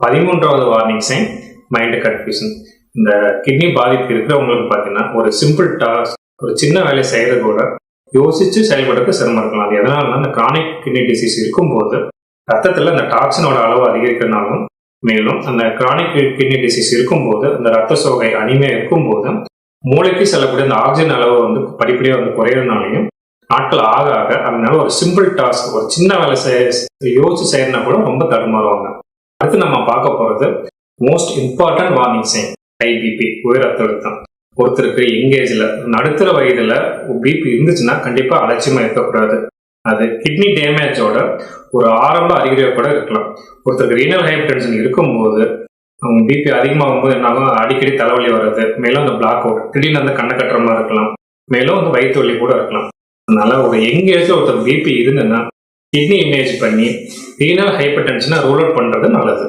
13வது warning sign mild confusion. இந்த kidney பாதிப்பு இருக்கிறவங்களுக்கு பார்த்தீங்கன்னா ஒரு சிம்பிள் டாஸ்க், ஒரு சின்ன வேலையை செய்யறது கூட யோசிச்சு செயல்படுறதுக்கு சிரமம் இருக்கலாம். அது எதனாலனா இந்த கிரானிக் கிட்னி டிசீஸ் இருக்கும்போது ரத்தத்தில் அந்த டாக்ஸினோட அளவு அதிகரிக்கிறதுனாலும், மேலும் அந்த கிரானிக் கிட்னி டிசீஸ் இருக்கும்போது அந்த ரத்த சோகை அனிமையா இருக்கும்போது மூளைக்கு செல்லக்கூடிய அந்த ஆக்சிஜன் அளவு படிப்படியாக குறையிறதுனாலையும் நாட்கள் ஆக ஆக அதனால ஒரு சிம்பிள் டாஸ்க், ஒரு சின்ன வேலை யோசிச்சு செய்யறதுனா கூட ரொம்ப தடுமாறுவாங்க. அடுத்து நம்ம பார்க்க போறது most important warning sign high BP, உயர் ரத்த அழுத்தம். ஒருத்தருக்கு எங்கேஜ்ல நடுத்தர வயதுல பிபி இருந்துச்சுன்னா கண்டிப்பா அலட்சியமா இருக்கக்கூடாது. அது கிட்னி டேமேஜோட ஒரு ஆரம்ப அறிகுறியா கூட இருக்கலாம். ஒருத்தருக்கு ரீனல் ஹைப்பர்டென்ஷன் இருக்கும்போது அவங்க பிபி அதிகமாகும்போது என்னாகும், அடிக்கடி தலைவலி வர்றது, மேலும் அந்த பிளாக் அவுட், திடீர்னு அந்த கண்ணை கட்டுற மாதிரி இருக்கலாம், மேலும் அந்த வயிற்று வலி கூட இருக்கலாம். அதனால ஒரு எங்கேஜ்ல ஒருத்தர் பிபி இருந்ததுன்னா கிட்னி இமேஜ் பண்ணி ரீனல் ஹைப்பர்டென்ஷனை ரூல் அவுட் பண்றது நல்லது.